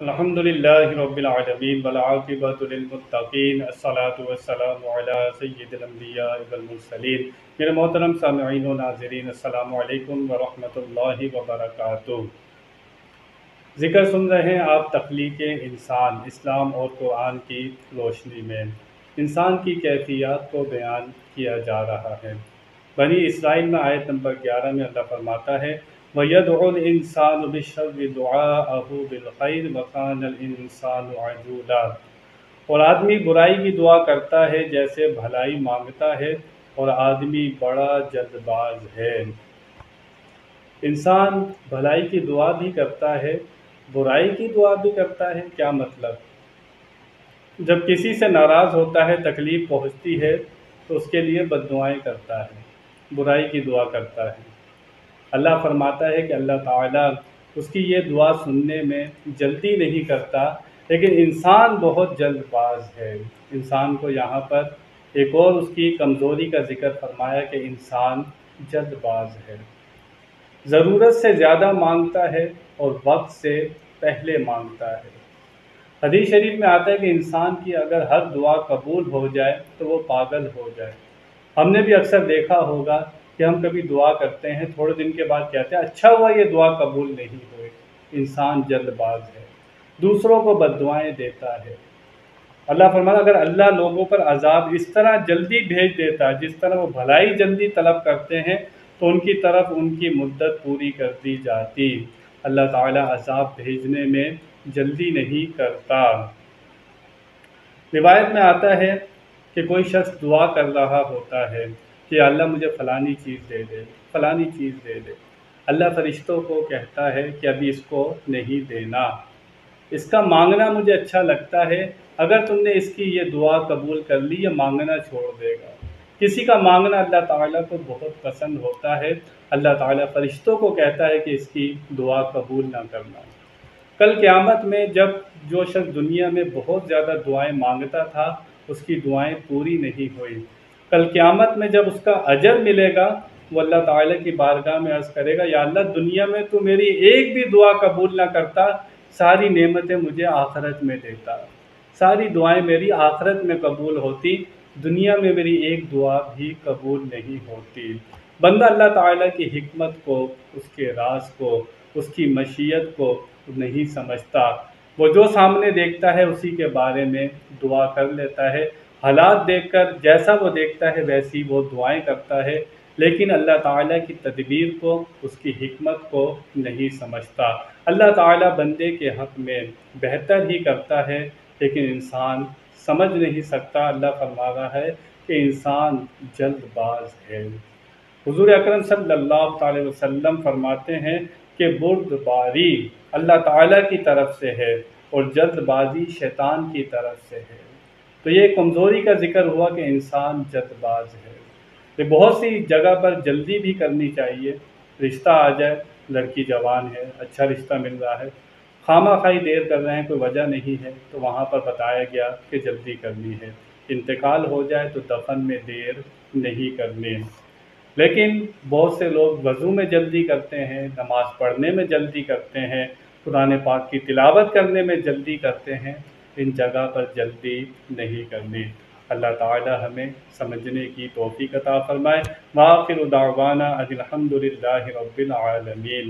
الحمدللہ رب العالمین والعاقبۃ للمتقین الصلاۃ والسلام علی سید الانبیاء والمرسلین۔ میرے محترم سامعین و ناظرین، السلام علیکم ورحمۃ اللہ وبرکاتہ۔ ذکر سن رہے ہیں آپ تخلیق انسان، اسلام اور قرآن کی روشنی میں انسان کی کیفیات کو بیان کیا جا رہا ہے۔ بنی اسرائیل میں آیت نمبر 11 میں اللہ فرماتا ہے وَيَدْعُ الْإِنسَانُ بِالشَّرِّ دُعَاءَهُ بِالْخَيْرِ وَكَانَ الْإِنسَانُ عَجُولًا۔ اور آدمی برائی کی دعا کرتا ہے جیسے بھلائی مانگتا ہے، اور آدمی بڑا جلد باز ہے۔ انسان بھلائی کی دعا بھی کرتا ہے، برائی کی دعا بھی کرتا ہے۔ کیا مطلب؟ جب کسی سے ناراض ہوتا ہے، تکلیف پہنچتی ہے تو اس کے لیے بد دعائیں کرتا ہے، برائی کی دعا کرتا ہے۔ اللہ فرماتا ہے کہ اللہ تعالیٰ اس کی یہ دعا سننے میں جلدی نہیں کرتا، لیکن انسان بہت جلد باز ہے۔ انسان کو یہاں پر ایک اور اس کی کمزوری کا ذکر فرمایا کہ انسان جلد باز ہے، ضرورت سے زیادہ مانگتا ہے اور وقت سے پہلے مانگتا ہے۔ حدیث شریف میں آتا ہے کہ انسان کی اگر ہر دعا قبول ہو جائے تو وہ پاگل ہو جائے۔ ہم نے بھی اکثر دیکھا ہوگا کہ ہم کبھی دعا کرتے ہیں، تھوڑے دن کے بعد کہتے ہیں اچھا ہوا یہ دعا قبول نہیں ہوئی۔ انسان جلد باز ہے، دوسروں کو بد دعائیں دیتا ہے۔ اللہ فرماتا اگر اللہ لوگوں پر عذاب اس طرح جلدی بھیج دیتا جس طرح وہ بھلائی جلدی طلب کرتے ہیں تو ان کی طرف ان کی مدت پوری کر دی جاتی۔ اللہ تعالیٰ عذاب بھیجنے میں جلدی نہیں کرتا۔ روایت میں آتا ہے کہ کوئی شخص دعا کر رہا ہوتا ہے کہ اللہ مجھے فلانی چیز دے دے، فلانی چیز دے دے۔ اللہ فرشتوں کو کہتا ہے کہ ابھی اس کو نہیں دینا، اس کا مانگنا مجھے اچھا لگتا ہے، اگر تم نے اس کی یہ دعا قبول کر لی یہ مانگنا چھوڑ دے گا۔ کسی کا مانگنا اللہ تعالیٰ کو بہت پسند ہوتا ہے۔ اللہ تعالیٰ فرشتوں کو کہتا ہے کہ اس کی دعا قبول نہ کرنا۔ کل قیامت میں جب جو شخص دنیا میں بہت زیادہ دعائیں مانگتا تھا اس کی دعائیں پوری نہیں ہوئی، کل قیامت میں جب اس کا اجر ملے گا وہ اللہ تعالیٰ کی بارگاہ میں عرض کرے گا یا اللہ دنیا میں تو میری ایک بھی دعا قبول نہ کرتا، ساری نعمتیں مجھے آخرت میں دیتا، ساری دعائیں میری آخرت میں قبول ہوتی، دنیا میں میری ایک دعا بھی قبول نہیں ہوتی۔ بندہ اللہ تعالیٰ کی حکمت کو، اس کے راز کو، اس کی مشیت کو نہیں سمجھتا۔ وہ جو سامنے دیکھتا ہے اسی کے بارے میں دعا کر لیتا ہے، حالات دیکھ کر جیسا وہ دیکھتا ہے ویسی وہ دعائیں کرتا ہے، لیکن اللہ تعالیٰ کی تدبیر کو، اس کی حکمت کو نہیں سمجھتا۔ اللہ تعالیٰ بندے کے حق میں بہتر ہی کرتا ہے، لیکن انسان سمجھ نہیں سکتا۔ اللہ فرما رہا ہے کہ انسان جلد باز ہے۔ حضور اکرم صلی اللہ علیہ وسلم فرماتے ہیں کہ بردباری اللہ تعالیٰ کی طرف سے ہے اور جلد بازی شیطان کی طرف سے ہے۔ تو یہ کمزوری کا ذکر ہوا کہ انسان جلد باز ہے۔ یہ بہت سی جگہ پر جلدی بھی کرنی چاہیے، رشتہ آ جائے، لڑکی جوان ہے، اچھا رشتہ مل رہا ہے، خواہ خواہی دیر کر رہے ہیں، کوئی وجہ نہیں ہے تو وہاں پر بتایا گیا کہ جلدی کرنی ہے۔ انتقال ہو جائے تو دفن میں دیر نہیں کرنی۔ لیکن بہت سے لوگ وضو میں جلدی کرتے ہیں، نماز پڑھنے میں جلدی کرتے ہیں، قرآن پاک کی تلاوت کرنے میں جلدی کرتے ہیں، ان جگہ پر جلدی نہیں کرنی۔ اللہ تعالی ہمیں سمجھنے کی توفیق عطا فرمائے۔ وآخر دعوانا ان الحمد للہ رب العالمین۔